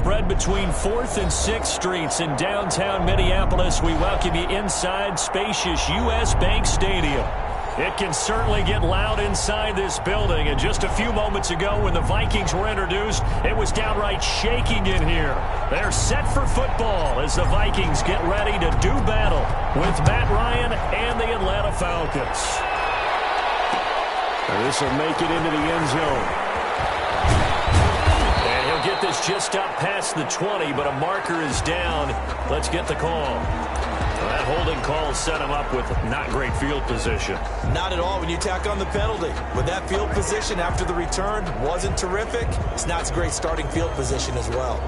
spread between 4th and 6th Streets in downtown Minneapolis. We welcome you inside spacious U.S. Bank Stadium. It can certainly get loud inside this building. And just a few moments ago when the Vikings were introduced, it was downright shaking in here. They're set for football as the Vikings get ready to do battle with Matt Ryan and the Atlanta Falcons. This will make it into the end zone. And he'll get this just up past the 20, but a marker is down. Let's get the call. That holding call set him up with not great field position. Not at all when you tack on the penalty. With that field position after the return wasn't terrific, it's not a great starting field position as well.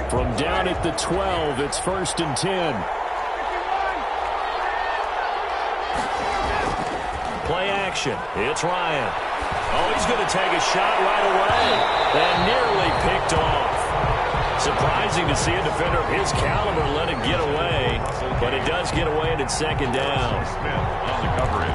From down at the 12, it's 1st and 10. Play action. It's Ryan. Oh, he's going to take a shot right away. And nearly picked off. Surprising to see a defender of his caliber let it get away. But it does get away and it's 2nd down. Smith on the coverage.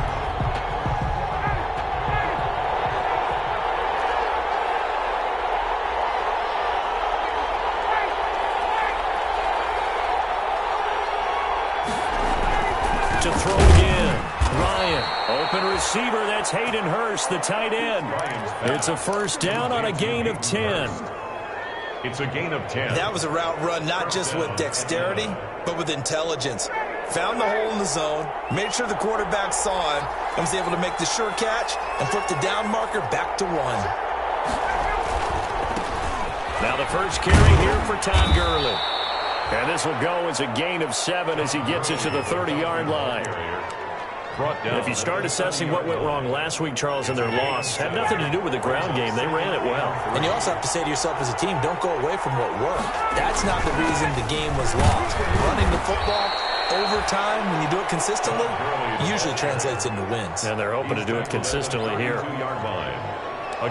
To throw again. Ryan, open receiver, that's Hayden Hurst, the tight end. It's a 1st down on a gain of 10. It's a gain of 10. That was a route run not just with dexterity, but with intelligence. Found the hole in the zone, made sure the quarterback saw him, and was able to make the sure catch and put the down marker back to 1. Now the first carry here for Todd Gurley. And this will go as a gain of 7 as he gets it to the 30-yard line. If you start assessing what went wrong last week, Charles, in their loss, had nothing to do with the ground game. They ran it well. And you also have to say to yourself as a team, don't go away from what worked. That's not the reason the game was lost. Running the football over time, when you do it consistently, usually translates into wins. And they're hoping to do it consistently here.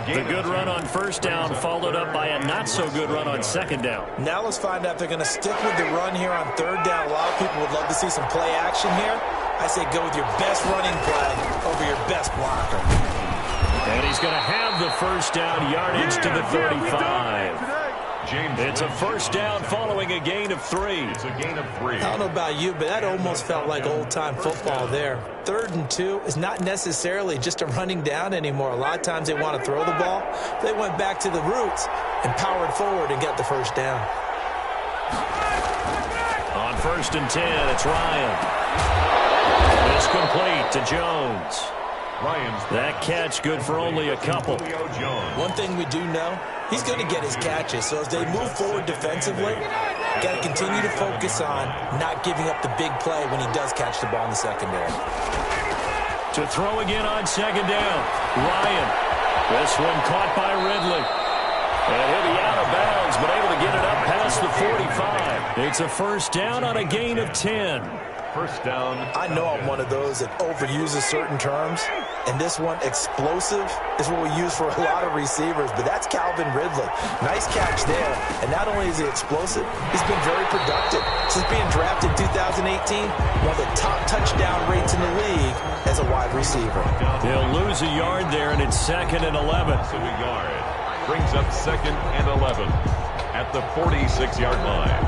The good run on 1st down followed up by a not-so-good run on 2nd down. Now let's find out if they're going to stick with the run here on 3rd down. A lot of people would love to see some play action here. I say go with your best running play over your best blocker. And he's going to have the 1st down yardage to the 35. It's a 1st down following a gain of 3. It's a gain of 3. I don't know about you, but that almost felt like old-time football there. 3rd and 2 is not necessarily just a running down anymore. A lot of times they want to throw the ball. They went back to the roots and powered forward and got the 1st down. On 1st and 10, it's Ryan. It's complete to Jones. That catch good for only a couple. One thing we do know, he's going to get his catches. So as they move forward defensively, got to continue to focus on not giving up the big play when he does catch the ball in the secondary. To throw again on 2nd down, Ryan. This one caught by Ridley. And he'll be out of bounds, but able to get it up past the 45. It's a 1st down on a gain of 10. 1st down. I know I'm one of those that overuses certain terms, and this one, explosive, is what we use for a lot of receivers, but that's Calvin Ridley. Nice catch there, and not only is he explosive, he's been very productive. Since being drafted in 2018, one of the top touchdown rates in the league as a wide receiver. He'll lose a yard there, and it's 2nd and 11. So a yard. Brings up 2nd and 11 at the 46-yard line.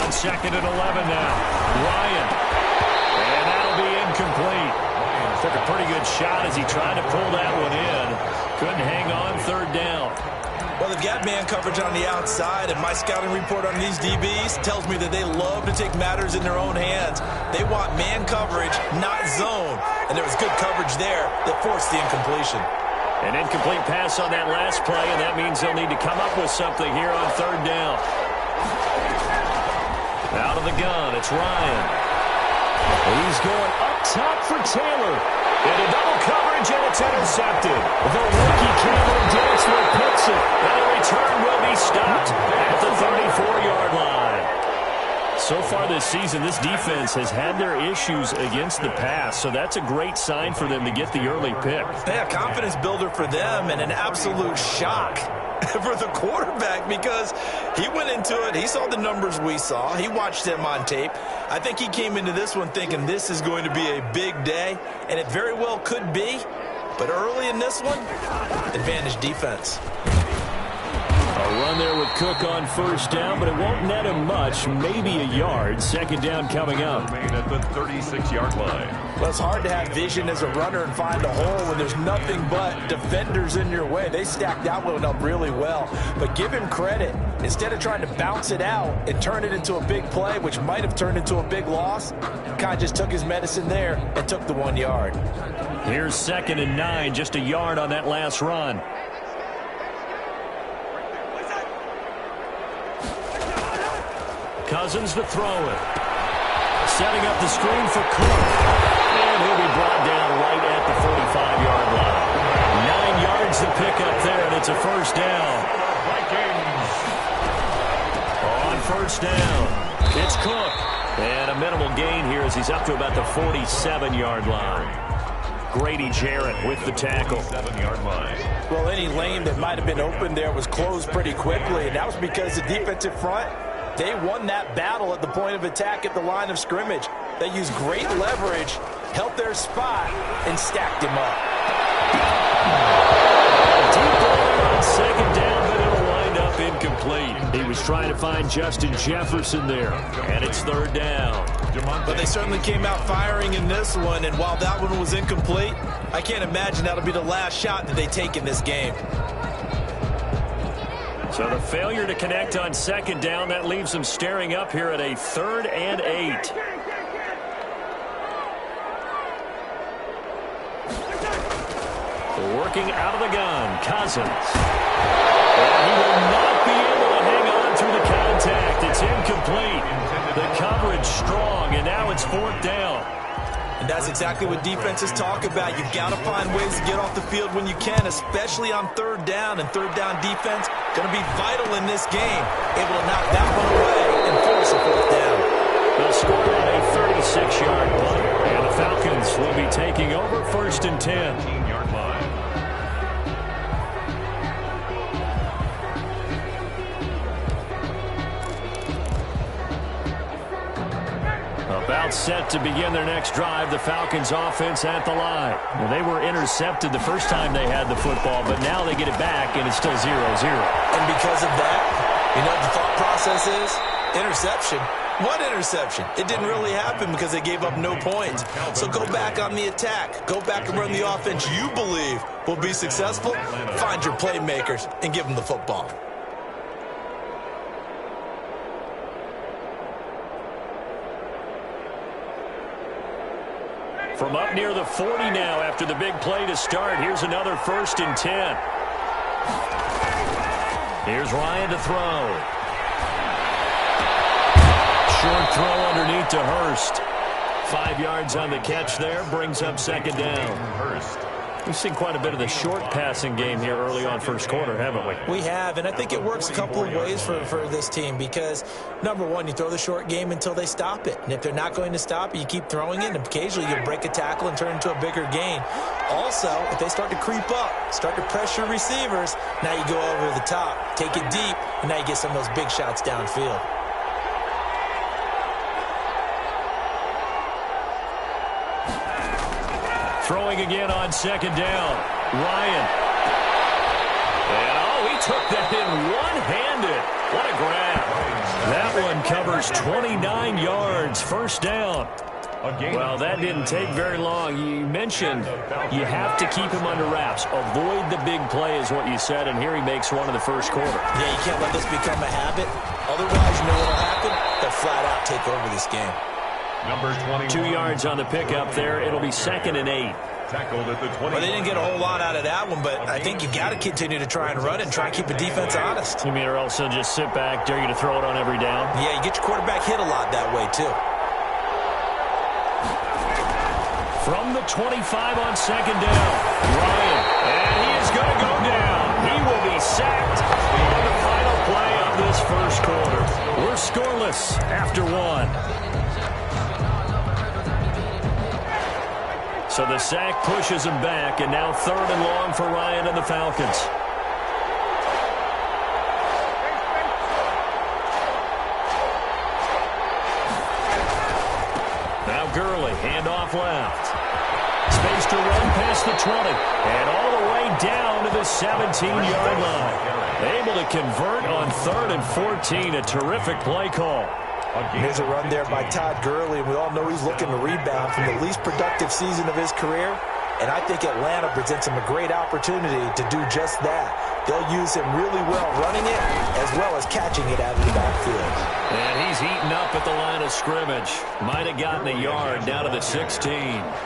On 2nd and 11 now. Ryan. And that'll be incomplete. Took a pretty good shot as he tried to pull that one in. Couldn't hang on 3rd down. Well, they've got man coverage on the outside, and my scouting report on these DBs tells me that they love to take matters in their own hands. They want man coverage, not zone. And there was good coverage there that forced the incompletion. An incomplete pass on that last play, and that means they'll need to come up with something here on 3rd down. Out of the gun, it's Ryan. He's going up top for Taylor. Into double coverage, and it's intercepted. The rookie Cameron Dantzler picks it, and the return will be stopped at the 34-yard line. So far this season, this defense has had their issues against the pass, so that's a great sign for them to get the early pick. Yeah, confidence builder for them, and an absolute shock for the quarterback because he went into it. He saw the numbers we saw. He watched them on tape. I think he came into this one thinking this is going to be a big day, and it very well could be. But early in this one, advantage defense. A run there with Cook on first down, but it won't net him much, maybe a yard. Second down coming up. Remain at the 36-yard line. Well, it's hard to have vision as a runner and find a hole when there's nothing but defenders in your way. They stacked that one up really well. But give him credit. Instead of trying to bounce it out and turn it into a big play, which might have turned into a big loss, kind of just took his medicine there and took the 1 yard. Here's 2nd and 9, just a yard on that last run. Cousins to throw it. Setting up the screen for Cook. And he'll be brought down right at the 45-yard line. 9 yards to pick up there, and it's a first down. Vikings. On first down, it's Cook. And a minimal gain here as he's up to about the 47-yard line. Grady Jarrett with the tackle. 7-yard line. Well, any lane that might have been open there was closed pretty quickly, and that was because the defensive front, they won that battle at the point of attack at the line of scrimmage. They used great leverage, held their spot, and stacked him up. Deep ball on second down, but it'll wind up incomplete. He was trying to find Justin Jefferson there, and it's 3rd down. But they certainly came out firing in this one, and while that one was incomplete, I can't imagine that'll be the last shot that they take in this game. So the failure to connect on second down, that leaves them staring up here at a 3rd and 8. Working out of the gun, Cousins. And he will not be able to hang on through the contact. It's incomplete. The coverage strong, and now it's 4th down. And that's exactly what defenses talk about. You've got to find ways to get off the field when you can, especially on 3rd down. And 3rd down defense going to be vital in this game. Able to knock that one away and force a 4th down. They'll score on a 36-yard punt. And the Falcons will be taking over 1st and 10. 15-yard line. About set to begin their next drive, the Falcons offense at the line. Well, they were intercepted the first time they had the football, but now they get it back, and it's still 0-0. And because of that, you know what the thought process is? Interception. What interception? It didn't really happen because they gave up no points. So go back on the attack. Go back and run the offense you believe will be successful. Find your playmakers and give them the football. From up near the 40 now after the big play to start. Here's another 1st and 10. Here's Ryan to throw. Short throw underneath to Hurst. 5 yards on the catch there. Brings up 2nd down. Hurst. We've seen quite a bit of the short passing game here early on first quarter, haven't we? We have, and I think it works a couple of ways for this team because, number one, you throw the short game until they stop it. And if they're not going to stop it, you keep throwing it, and occasionally you'll break a tackle and turn it into a bigger gain. Also, if they start to creep up, start to pressure receivers, now you go over the top, take it deep, and now you get some of those big shots downfield. Throwing again on 2nd down. Ryan. And, he took that in one-handed. What a grab. That one covers 29 yards. 1st down. Well, that didn't take very long. You mentioned you have to keep him under wraps. Avoid the big play is what you said, and here he makes one in the first quarter. Yeah, you can't let this become a habit. Otherwise, you know what will happen? They'll flat out take over this game. Number 21. 2 yards on the pickup there. It'll be 2nd and 8. Tackled at the 20. Well, they didn't get a whole lot out of that one, but I think you got to continue to try and run and try and keep the defense honest. You mean or else he'll just sit back, dare you to throw it on every down? Yeah, you get your quarterback hit a lot that way, too. From the 25 on 2nd down, Ryan, and he is going to go down. He will be sacked on the final play of this first quarter. We're scoreless after 1. So the sack pushes him back, and now 3rd and long for Ryan and the Falcons. Gurley, handoff left. Space to run past the 20. And all the way down to the 17-yard line. Able to convert on 3rd and 14. A terrific play call. Here's a run there by Todd Gurley. We all know he's looking to rebound from the least productive season of his career. And I think Atlanta presents him a great opportunity to do just that. They'll use him really well running it as well as catching it out of the backfield. And he's eaten up at the line of scrimmage. Might have gotten a yard down to the 16.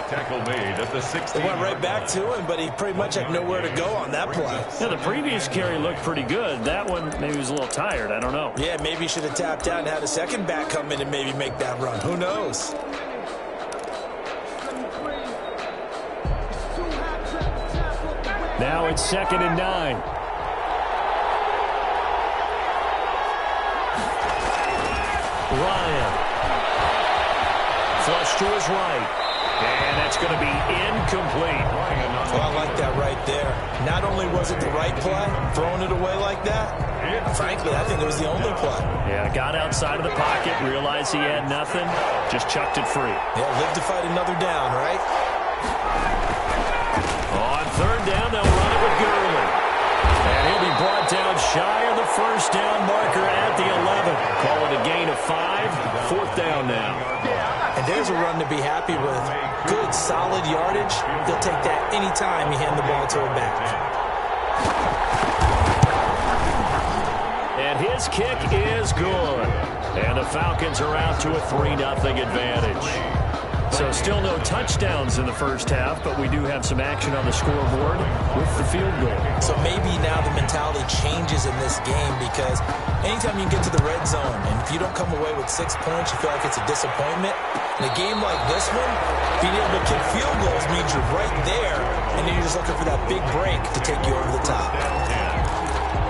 Tackle made at the 16. It went right back to him, but he pretty much had nowhere to go on that play. Yeah, the previous carry looked pretty good. That one, maybe he was a little tired. I don't know. Yeah, maybe he should have tapped out and had a second back come in and maybe make that run. Who knows? Now it's 2nd and 9. Ryan. Flush to his right. And that's going to be incomplete. Well, I like that right there. Not only was it the right play, throwing it away like that, frankly, I think it was the only play. Yeah, got outside of the pocket, realized he had nothing, just chucked it free. Yeah, live to fight another down, right? On 3rd down, they'll run it with Gurley. And he'll be brought down shy of the 1st down marker at the 11. Call it a gain of 5. 4th down now. And there's a run to be happy with. Good, solid yardage. They'll take that anytime you hand the ball to a back. And his kick is good. And the Falcons are out to a 3-0 advantage. So still no touchdowns in the first half, but we do have some action on the scoreboard with the field goal. So maybe now the mentality changes in this game because anytime you get to the red zone and if you don't come away with 6 points, you feel like it's a disappointment. In a game like this one, being able to kick field goals means you're right there, and then you're just looking for that big break to take you over the top.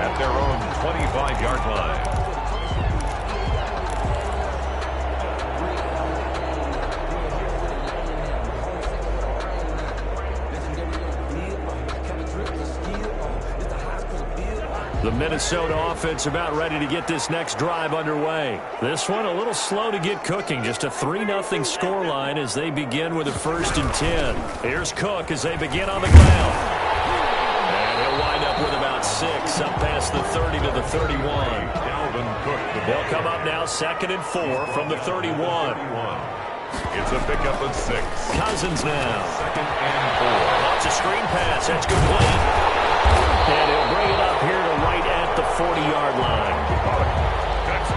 At their own 25-yard line. The Minnesota offense about ready to get this next drive underway. This one a little slow to get cooking. Just a 3-0 scoreline as they begin with a 1st and 10. Here's Cook as they begin on the ground. And he'll wind up with about 6 up past the 30 to the 31. They'll come up now 2nd and 4 from the 31. It's a pickup of 6. Cousins now. 2nd and 4. Lots of screen pass. That's complete. And he'll bring it up here to right at the 40-yard line.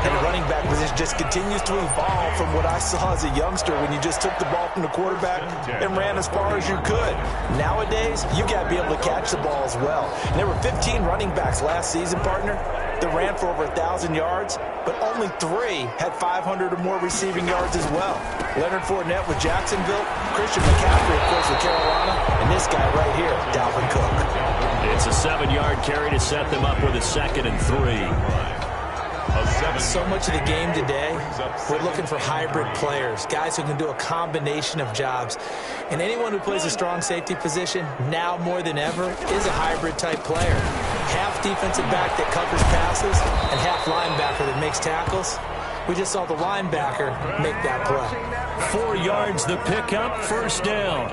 And the running back position just continues to evolve from what I saw as a youngster when you just took the ball from the quarterback and ran as far as you could. Nowadays, you got to be able to catch the ball as well. And there were 15 running backs last season, partner, that ran for over 1,000 yards, but only 3 had 500 or more receiving yards as well. Leonard Fournette with Jacksonville, Christian McCaffrey, of course, with Carolina, and this guy right here, Dalvin Cook. It's a 7-yard carry to set them up with a 2nd and 3. So much of the game today, we're looking for hybrid players, guys who can do a combination of jobs. And anyone who plays a strong safety position, now more than ever, is a hybrid type player. Half defensive back that covers passes and half linebacker that makes tackles. We just saw the linebacker make that play. 4 yards the pickup, 1st down.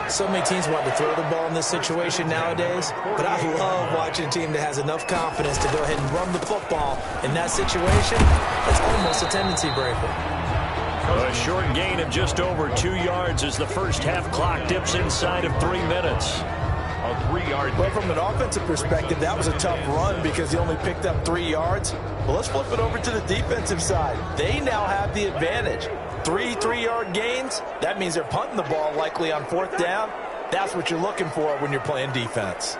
So many teams want to throw the ball in this situation nowadays, but I love watching a team that has enough confidence to go ahead and run the football. In that situation, it's almost a tendency breaker. A short gain of just over 2 yards as the first half clock dips inside of 3 minutes. A 3-yard. Well, from an offensive perspective, that was a tough run because he only picked up 3 yards. Well, let's flip it over to the defensive side. They now have the advantage. 3 3-yard gains, that means they're punting the ball likely on 4th down. That's what you're looking for when you're playing defense.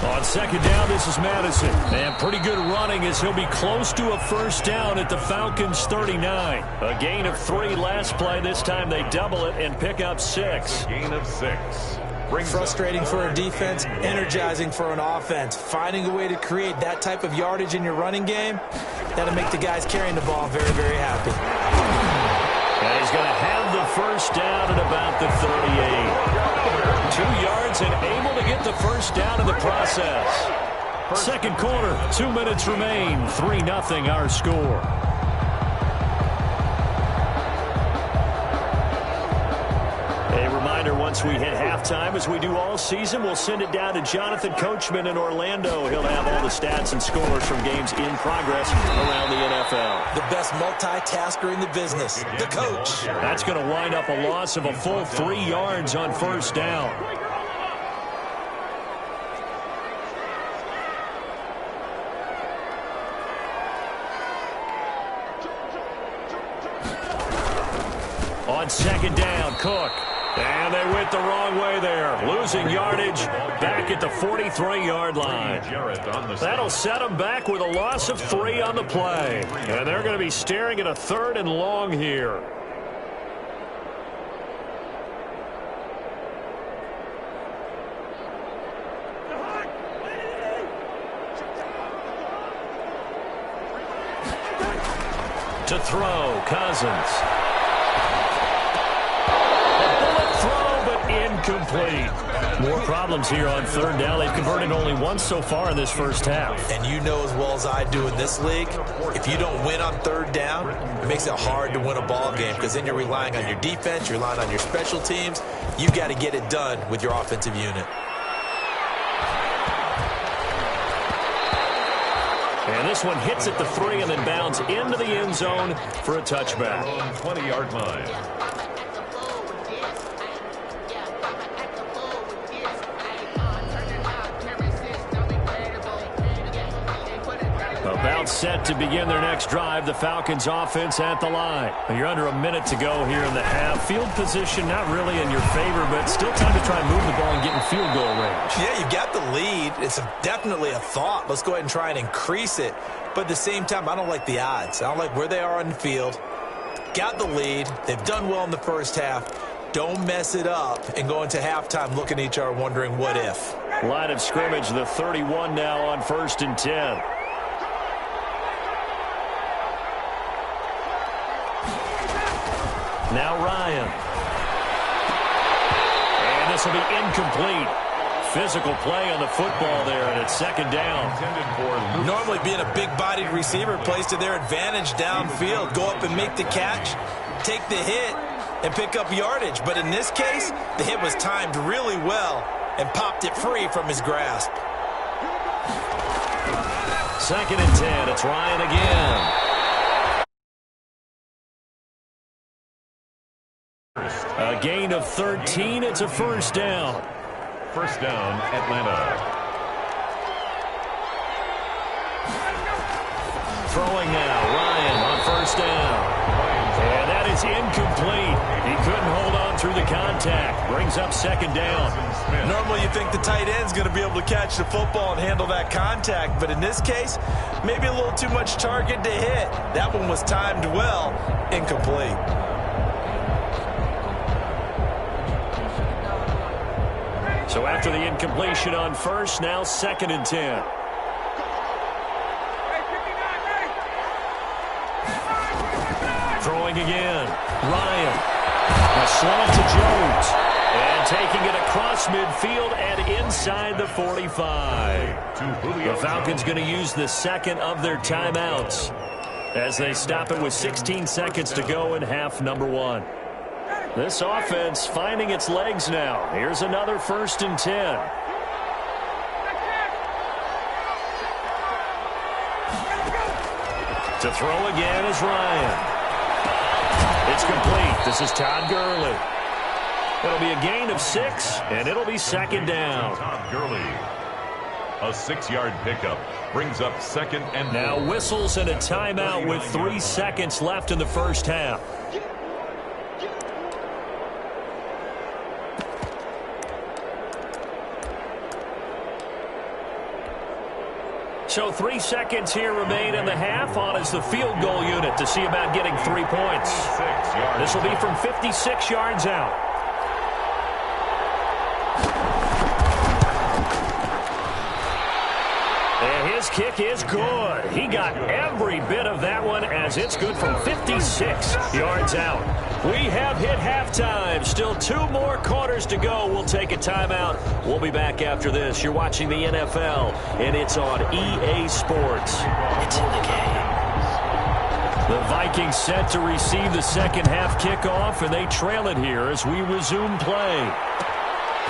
On 2nd down, this is Madison. And pretty good running as he'll be close to a 1st down at the Falcons' 39. A gain of 3 last play. This time they double it and pick up 6. Gain of 6. Frustrating for a defense, energizing for an offense. Finding a way to create that type of yardage in your running game, that'll make the guys carrying the ball very, very happy. And he's going to have the 1st down at about the 38. 2 yards and able to get the 1st down in the process. Second quarter, 2 minutes remain. 3-0 our score. A reminder, once we hit halftime, as we do all season, we'll send it down to Jonathan Coachman in Orlando. He'll have all the stats and scores from games in progress around the NFL. The best multitasker in the business, the coach. That's going to wind up a loss of a full 3 yards on first down. On second down, Cook. And they went the wrong way there. Losing yardage back at the 43-yard line. That'll set them back with a loss of 3 on the play. And they're going to be staring at a 3rd and long here. To throw, Cousins. Incomplete. More problems here on 3rd down. They've converted only once so far in this first half. And you know as well as I do in this league, if you don't win on 3rd down, it makes it hard to win a ball game because then you're relying on your defense, you're relying on your special teams. You've got to get it done with your offensive unit. And this one hits at the 3 and then bounds into the end zone for a touchback. 20-yard line. About set to begin their next drive. The Falcons offense at the line. You're under a minute to go here in the half. Field position not really in your favor, but still time to try and move the ball and get in field goal range. Yeah, you've got the lead. It's definitely a thought. Let's go ahead and try and increase it. But at the same time, I don't like the odds. I don't like where they are on the field. Got the lead. They've done well in the first half. Don't mess it up and go into halftime looking at each other wondering what if. Line of scrimmage, the 31 now on 1st and 10. Now Ryan. And this will be incomplete. Physical play on the football there, and it's 2nd down. Normally being a big-bodied receiver plays to their advantage downfield. Go up and make the catch, take the hit, and pick up yardage. But in this case, the hit was timed really well and popped it free from his grasp. 2nd and 10. It's Ryan again. A gain of 13. It's a 1st down. 1st down, Atlanta. Throwing now, Ryan on 1st down. And that is incomplete. He couldn't hold on through the contact. Brings up 2nd down. Normally you think the tight end's going to be able to catch the football and handle that contact, but in this case, maybe a little too much target to hit. That one was timed well, incomplete. So after the incompletion on 1st, now 2nd and 10. Throwing again. Ryan. A slant to Jones. And taking it across midfield and inside the 45. The Falcons going to use the 2nd of their timeouts as they stop it with 16 seconds to go in half number 1. This offense finding its legs now. Here's another 1st and 10. To throw again is Ryan. It's complete. This is Todd Gurley. It'll be a gain of 6, and it'll be 2nd down. Todd Gurley. A 6-yard pickup brings up 2nd and 4. Now whistles and a timeout with 3 seconds left in the first half. So 3 seconds here remain in the half. On is the field goal unit to see about getting 3 points. This will be from 56 yards out. And his this kick is good. He got every bit of that one as it's good from 56 yards out. We have hit halftime. Still 2 more quarters to go. We'll take a timeout. We'll be back after this. You're watching the NFL, and it's on EA Sports. It's in the game. The Vikings set to receive the second half kickoff, and they trail it here as we resume play.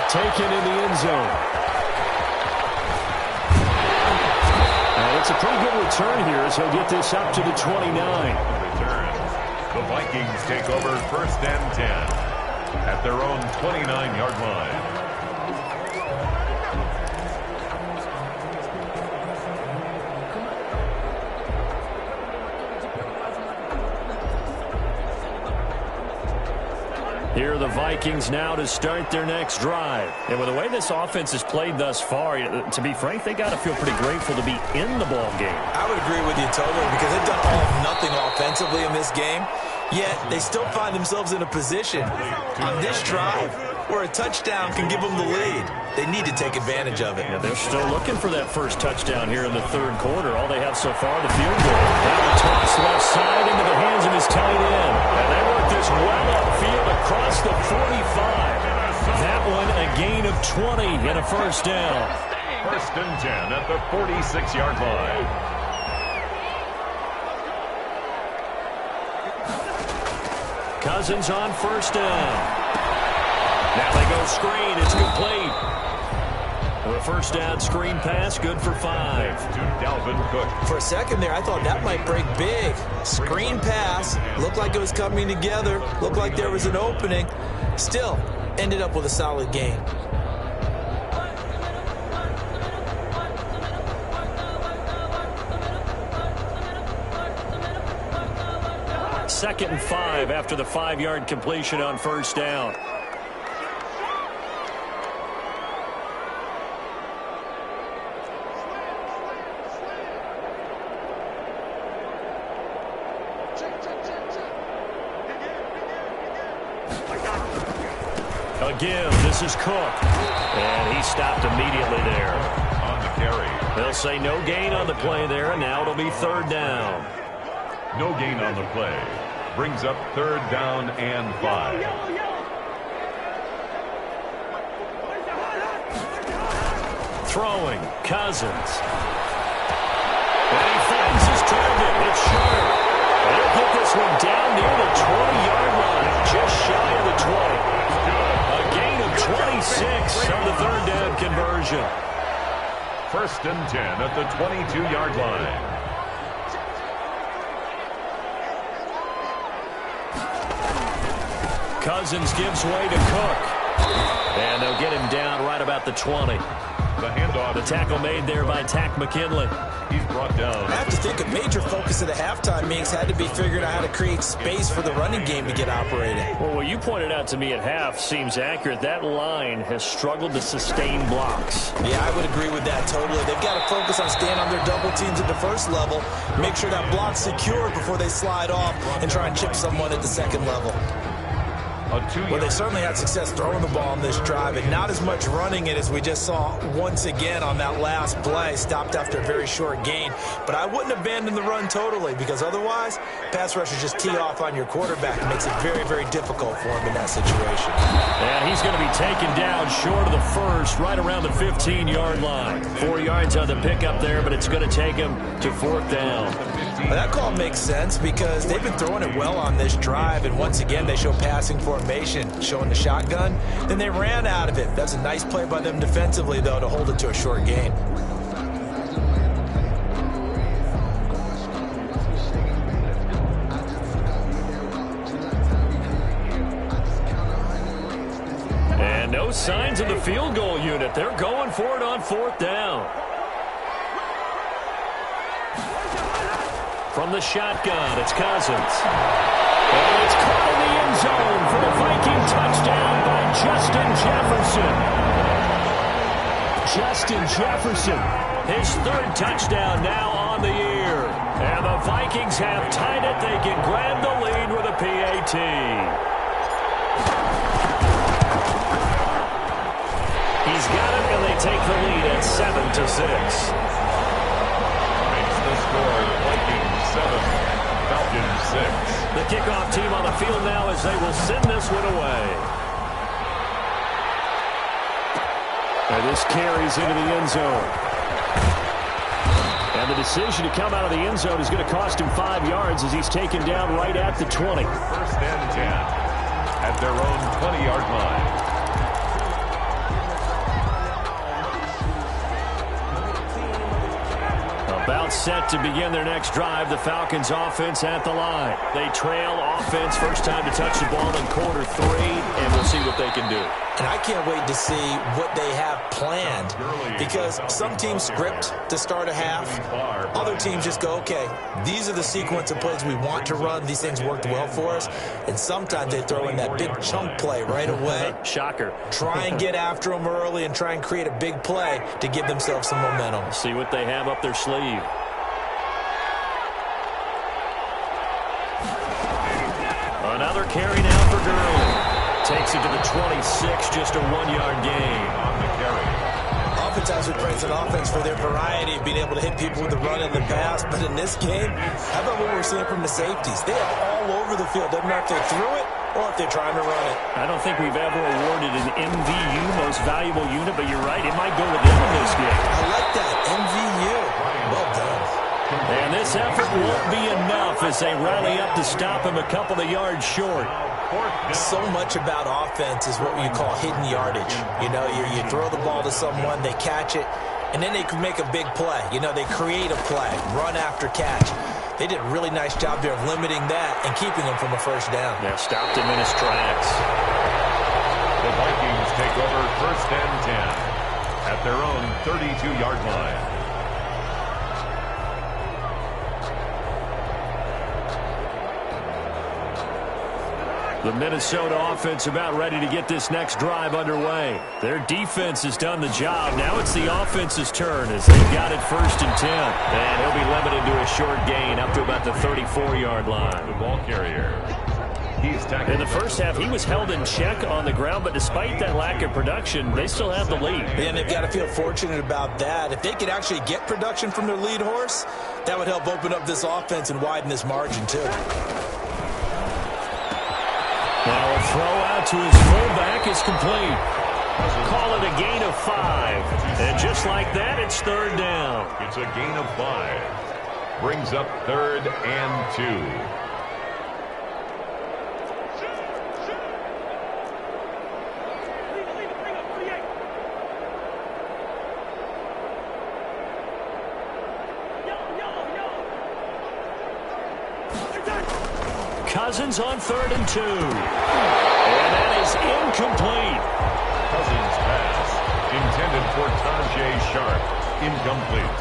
Taken in the end zone. It's a pretty good return here as he'll get this up to the 29. Return. The Vikings take over first and 10 at their own 29-yard line. Here are the Vikings now to start their next drive. And with the way this offense has played thus far, to be frank, they got to feel pretty grateful to be in the ball game. I would agree with you totally because they've done all of nothing offensively in this game, yet they still find themselves in a position on this drive where a touchdown can give them the lead. They need to take advantage of it. Yeah, they're still looking for that first touchdown here in the third quarter. All they have so far, the field goal. That one toss left side into the hands of his tight end. And they work this well upfield across the 45. That one a gain of 20 and a first down. First and 10 at the 46-yard line. Cousins on first down. Now they go screen. It's complete. The first down screen pass, good for 5. To Dalvin Cook. For a second there, I thought that might break big. Screen pass. Looked like it was coming together. Looked like there was an opening. Still, ended up with a solid gain. Second and 5 after the 5-yard completion on first down. Again, this is Cook. And he stopped immediately there. On the carry. They'll say no gain on the play there, and now it'll be third down. No gain on the play. Brings up third down and 5. Throwing, Cousins. And he finds his target. It's short. They'll get this one down near the 20-yard line, just shy of the 20. A gain of 26 on the third down conversion. First and 10 at the 22-yard line. Cousins gives way to Cook. And they'll get him down right about the 20. The handoff. The tackle made there by Tack McKinley. He's brought down. I have to think a major focus of the halftime meetings had to be figuring out how to create space for the running game to get operating. Well, what you pointed out to me at half seems accurate. That line has struggled to sustain blocks. Yeah, I would agree with that totally. They've got to focus on staying on their double teams at the first level, make sure that block's secured before they slide off and try and chip someone at the second level. Well, they certainly had success throwing the ball on this drive, and not as much running it as we just saw once again on that last play. Stopped after a very short gain. But I wouldn't abandon the run totally, because otherwise, pass rushers just tee off on your quarterback. It makes it very, very difficult for him in that situation. And he's going to be taken down short of the first, right around the 15-yard line. 4 yards on the pickup there, but it's going to take him to fourth down. Well, that call makes sense because they've been throwing it well on this drive, and once again, they show passing formation, showing the shotgun. Then they ran out of it. That's a nice play by them defensively, though, to hold it to a short gain. And no signs of the field goal unit. They're going for it on fourth down. From the shotgun, it's Cousins. And it's caught in the end zone for the Viking touchdown by Justin Jefferson. Justin Jefferson, his third touchdown now on the year. And the Vikings have tied it. They can grab the lead with a PAT. He's got it, and they take the lead at 7-6. The kickoff team on the field now as they will send this one away. And this carries into the end zone. And the decision to come out of the end zone is going to cost him 5 yards as he's taken down right at the 20. First and 10 at their own 20-yard line. About set to begin their next drive. The Falcons offense at the line. They trail offense. First time to touch the ball in quarter 3, and we'll see what they can do. And I can't wait to see what they have planned, because some teams script to start a half. Other teams just go, okay, these are the sequence of plays we want to run. These things worked well for us. And sometimes they throw in that big chunk play right away. Shocker. Try and get after them early and try and create a big play to give themselves some momentum. See what they have up their sleeve. Another carry now for Gurley. Takes it to the 26, just a 1-yard gain. On the carry. Oftentimes we praise an offense for their variety of being able to hit people with the run and the pass, but in this game, how about what we're seeing from the safeties? They are all over the field. Doesn't matter if they threw it or if they're trying to run it. I don't think we've ever awarded an MVU, most valuable unit, but you're right, it might go with them in this game. I like that, MVU. Well done. And this effort won't be enough as they rally up to stop him a couple of yards short. So much about offense is what you call hidden yardage. You know, you throw the ball to someone, they catch it, and then they can make a big play. You know, they create a play, run after catch. They did a really nice job there of limiting that and keeping them from a first down. Yeah, stopped him in his tracks. The Vikings take over first and 10 at their own 32-yard line. The Minnesota offense about ready to get this next drive underway. Their defense has done the job. Now it's the offense's turn as they've got it first and 10. And he'll be limited to a short gain up to about the 34-yard line. The ball carrier. He's tackled. In the first half, he was held in check on the ground, but despite that lack of production, they still have the lead. And they've got to feel fortunate about that. If they could actually get production from their lead horse, that would help open up this offense and widen this margin too. Now a throw out to his fullback is complete. Call it a gain of 5. And just like that, it's third down. It's a gain of 5. Brings up third and 2. Cousins on third and 2. And that is incomplete. Cousins pass intended for Tajay Sharp. Incomplete.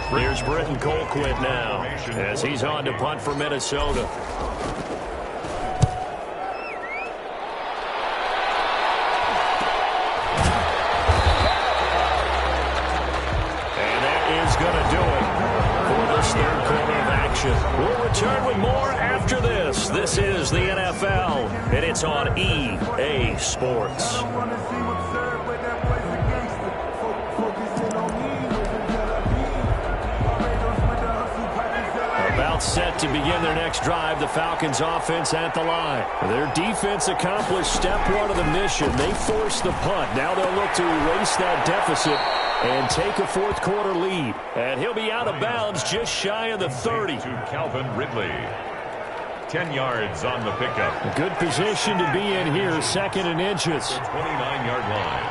Here's Britton Colquitt now as he's on to punt for Minnesota. And that is going to do it for this third quarter of action. We'll return with more after this. This is the NFL, and it's on EA Sports. About set to begin their next drive, the Falcons offense at the line. Their defense accomplished step 1 of the mission. They forced the punt. Now they'll look to erase that deficit and take a fourth quarter lead. And he'll be out of bounds just shy of the 30. To Calvin Ridley. 10 yards on the pickup. Good position to be in here, second and inches. 29-yard line.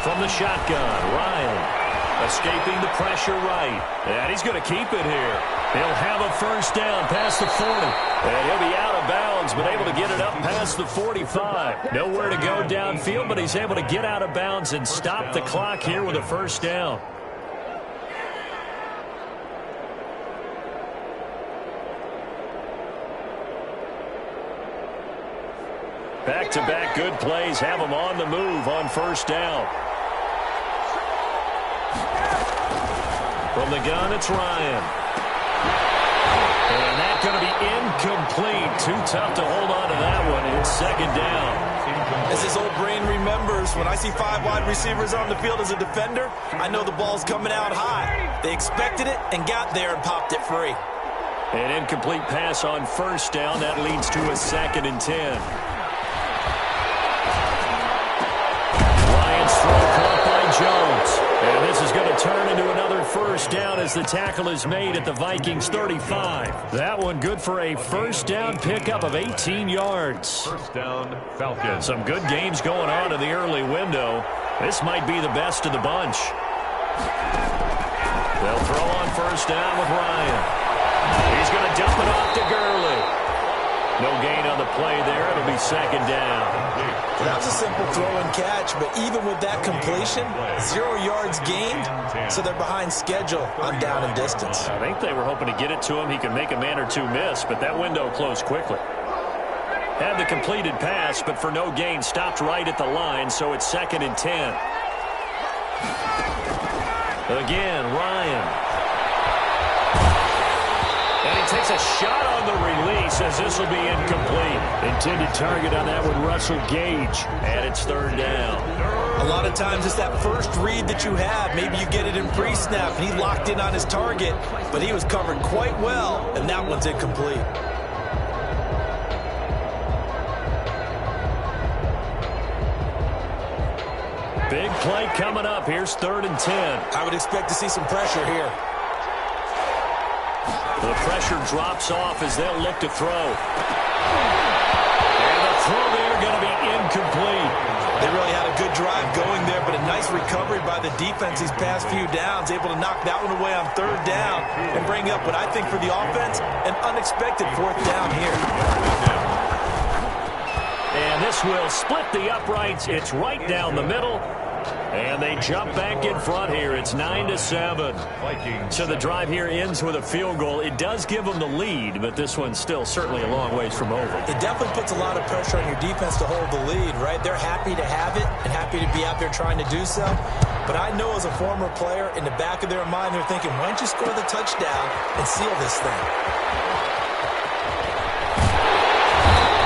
From the shotgun, Ryan escaping the pressure right. And he's going to keep it here. He'll have a first down past the 40. And he'll be out of bounds, but able to get it up past the 45. Nowhere to go downfield, but he's able to get out of bounds and stop the clock here with a first down. Back-to-back good plays have him on the move on first down. From the gun, it's Ryan. And that's going to be incomplete. Too tough to hold on to that one. It's second down. As his old brain remembers, when I see 5 wide receivers on the field as a defender, I know the ball's coming out high. They expected it and got there and popped it free. An incomplete pass on first down. That leads to a 2nd and 10. Lions throw caught by Jones. And this is going to turn into another first down as the tackle is made at the Vikings 35. That one good for a first down pickup of 18 yards. First down, Falcons. Some good games going on in the early window. This might be the best of the bunch. They'll throw on first down with Ryan. He's going to dump it off to Gurley. No gain on the play there. It'll be 2nd down. That was a simple throw and catch, but even with that completion, 0 yards gained, so they're behind schedule on down and distance. I think they were hoping to get it to him. He could make a man or two miss, but that window closed quickly. Had the completed pass, but for no gain, stopped right at the line, so it's 2nd and 10. Again, Ryan. And he takes a shot on the release as this will be incomplete. Intended target on that one, Russell Gage. And it's 3rd down. A lot of times it's that first read that you have. Maybe you get it in pre-snap, and he locked in on his target, but he was covered quite well, and that one's incomplete. Big play coming up. Here's 3rd and 10. I would expect to see some pressure here. The pressure drops off as they'll look to throw. And the throw there going to be incomplete. They really had a good drive going there, but a nice recovery by the defense these past few downs, able to knock that one away on 3rd down and bring up what I think for the offense, an unexpected 4th down here. And this will split the uprights. It's right down the middle. And they jump back in front here. It's 9-7. So the drive here ends with a field goal. It does give them the lead, but this one's still certainly a long ways from over. It definitely puts a lot of pressure on your defense to hold the lead, right? They're happy to have it and happy to be out there trying to do so. But I know as a former player, in the back of their mind, they're thinking, why don't you score the touchdown and seal this thing?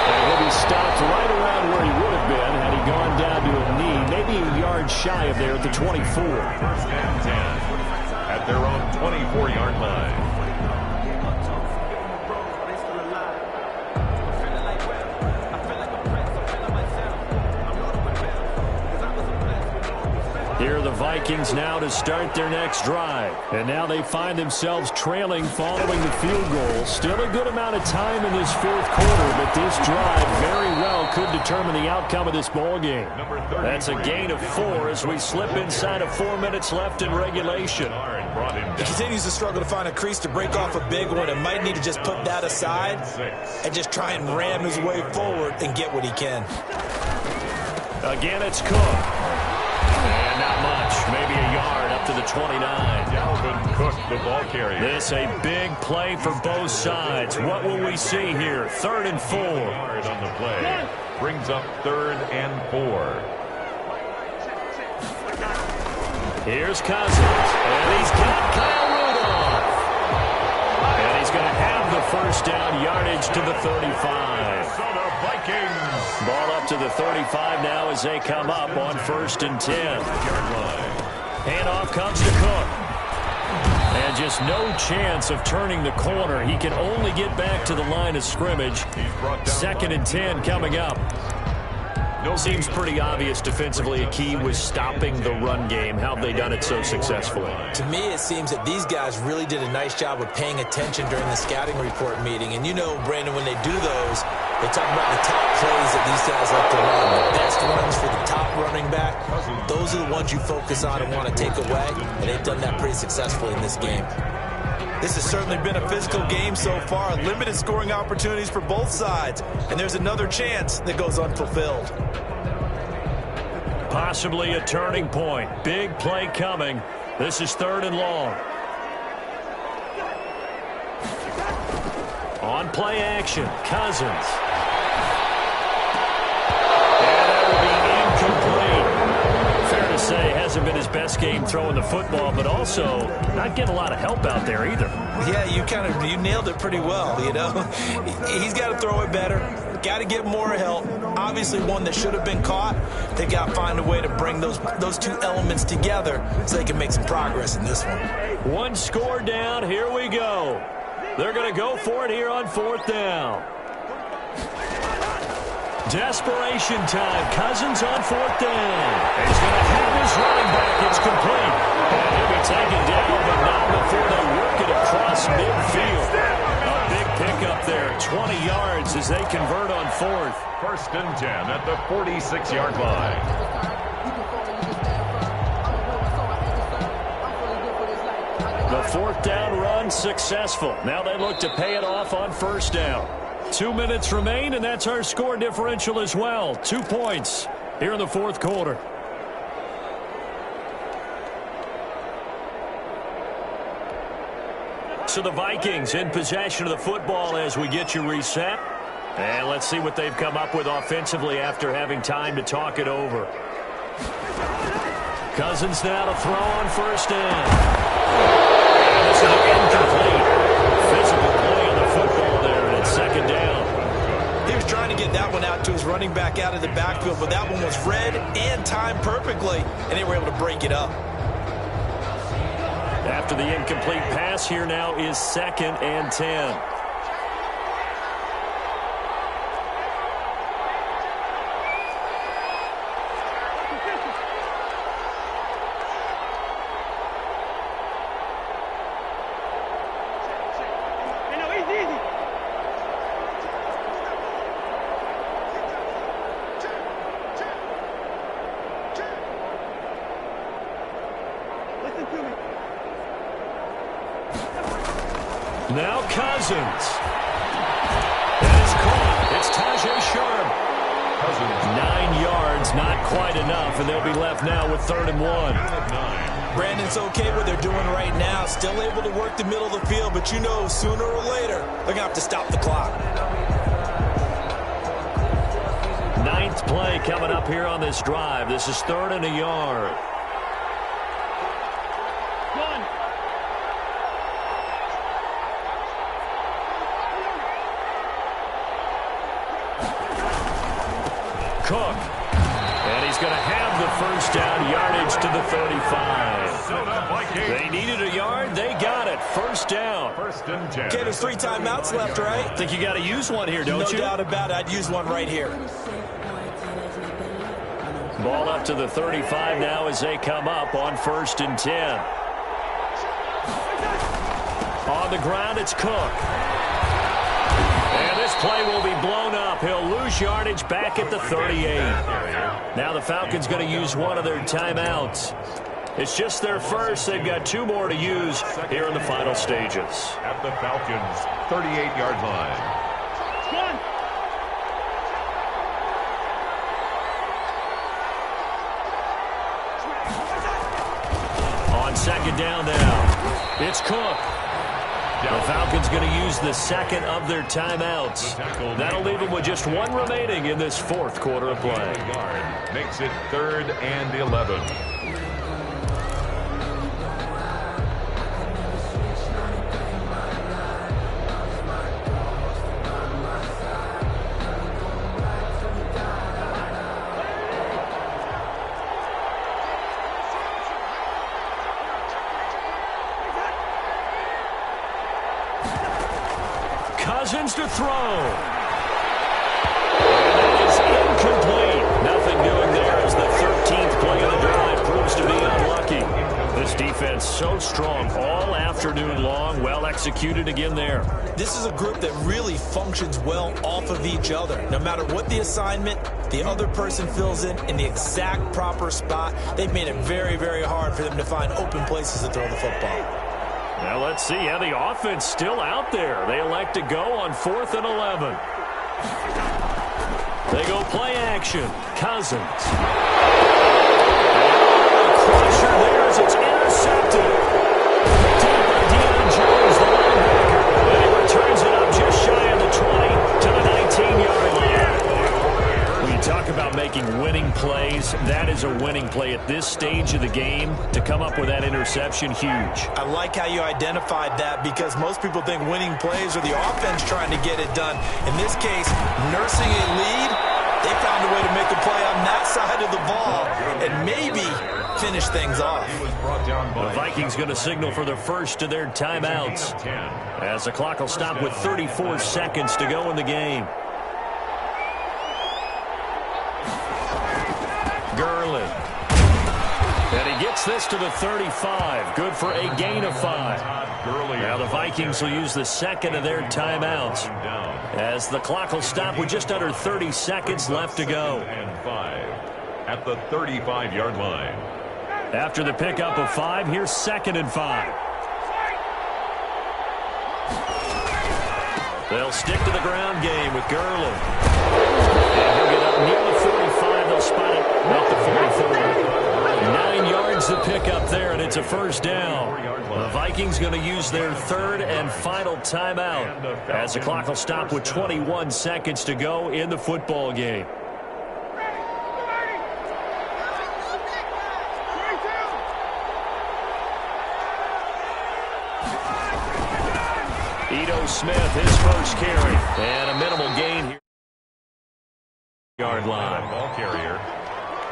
And he'll be stopped right around where he would have been had he gone down to a knee, maybe a yard shy of there at the 24. 1st and 10 at their own 24-yard line. Here are the Vikings now to start their next drive. And now they find themselves trailing following the field goal. Still a good amount of time in this 4th quarter, but this drive very well could determine the outcome of this ball game. That's a gain of 4 as we slip inside of 4 minutes left in regulation. He continues to struggle to find a crease to break off a big one and might need to just put that aside and just try and ram his way forward and get what he can. Again, it's Cook. And not much, maybe a yard up to the 29. Dalvin Cook, the ball carrier. This a big play for both sides. What will we see here? 3rd and 4. Yard on the play. Brings up 3rd and 4. Here's Cousins. And he's got Kyle Rudolph. And he's going to have the first down, yardage to the 35. Minnesota Vikings. Ball up to the 35 now as they come up on 1st and 10. Handoff comes to Cook. And just no chance of turning the corner. He can only get back to the line of scrimmage. 2nd and 10 coming up. Seems pretty obvious defensively. A key was stopping the run game. How have they done it so successfully? To me, it seems that these guys really did a nice job of paying attention during the scouting report meeting. And you know, Brandon, when they do those, they talk about the top plays that these guys like to run. The best runs for the top running back. Those are the ones you focus on and want to take away. And they've done that pretty successfully in this game. This has certainly been a physical game so far. Limited scoring opportunities for both sides. And there's another chance that goes unfulfilled. Possibly a turning point. Big play coming. This is 3rd and long. On play action, Cousins. And that will be incomplete. Fair to say, hasn't been his best game throwing the football, but also not getting a lot of help out there either. Yeah, you nailed it pretty well, you know. He's got to throw it better. got to get more help. Obviously one that should have been caught. They got to find a way to bring those two elements together so they can make some progress in this one. One score down. Here we go. They're going to go for it here on 4th down. Desperation time. Cousins on 4th down. He's going to have his running back. It's complete. And he'll be taken down, but not before they work it across midfield. A big pickup there. 20 yards as they convert on 4th. 1st and 10 at the 46-yard line. The 4th down run successful. Now they look to pay it off on 1st down. 2 minutes remain, and that's our score differential as well. 2 points here in the 4th quarter. So the Vikings in possession of the football as we get you reset. And let's see what they've come up with offensively after having time to talk it over. Cousins now to throw on 1st down. And this is incomplete. Physical play on the football there, and it's 2nd down. He was trying to get that one out to his running back out of the backfield, but that one was read and timed perfectly, and they were able to break it up. After the incomplete pass, here now is 2nd and 10. Now Cousins. That is caught. It's Tajay Sharp. Cousins. 9 yards, not quite enough, and they'll be left now with 3rd and 1. Brandon's okay what they're doing right now. Still able to work the middle of the field, but you know sooner or later they're going to have to stop the clock. 9th play coming up here on this drive. This is 3rd and a yard. Cook. And he's going to have the 1st down, yardage to the 35. They needed a yard. They got it. 1st down. 1st and 10. Okay, there's 3 timeouts left, right? I think you got to use one here, don't you? No doubt about it. I'd use one right here. Ball up to the 35 now as they come up on 1st and 10. On the ground, it's Cook. And this play will be blown up. He'll lose yardage back at the 38. Now the Falcons going to use one of their timeouts. It's just their first. They've got 2 more to use here in the final stages. At the Falcons' 38-yard line. On 2nd down now, it's Cook. The Falcons going to use the 2nd of their timeouts. That'll leave them with just 1 remaining in this 4th quarter of play. Makes it 3rd and 11. Cousins to throw. And that is incomplete. Nothing doing there as the 13th play of the drive proves to be unlucky. This defense so strong all afternoon long. Well executed again there. This is a group that really functions well off of each other. No matter what the assignment, the other person fills in the exact proper spot. They've made it very, very hard for them to find open places to throw the football. Now let's see. Yeah, the offense still out there. They elect to go on 4th and 11. They go play action. Cousins. Crusher there as it's intercepted. Picked up by Deion Jones, the linebacker. And he returns it up just shy of the 20 to the 19-yard line. When you talk about making winning plays. That is a winning play at this stage of the game. To come up with that interception, huge. I like how you identified that because most people think winning plays are the offense trying to get it done. In this case, nursing a lead, they found a way to make a play on that side of the ball and maybe finish things off. The Vikings going to signal for the first of their timeouts as the clock will stop with 34 seconds to go in the game. Gurley. And he gets this to the 35. Good for a gain of 5. Now the Vikings will use the second of their timeouts as the clock will stop with just under 30 seconds left to go. At the 35-yard line. After the pickup of 5, here's 2nd and 5. They'll stick to the ground game with Gurley. And he'll get up near the 45. They'll spot it at the 44. 9 yards to pick up there, and it's a first down. The Vikings going to use their third and final timeout as the clock will stop with 21 seconds to go in the football game. Smith, his first carry, and a minimal gain here. Yard line. Ball carrier.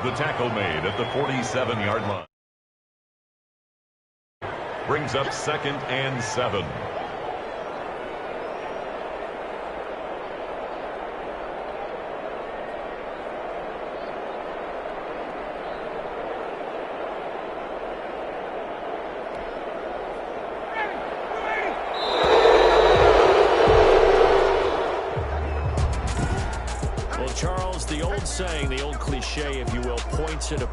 The tackle made at the 47-yard line. Brings up 2nd and 7. Charles, the old saying, the old cliche, if you will, points at a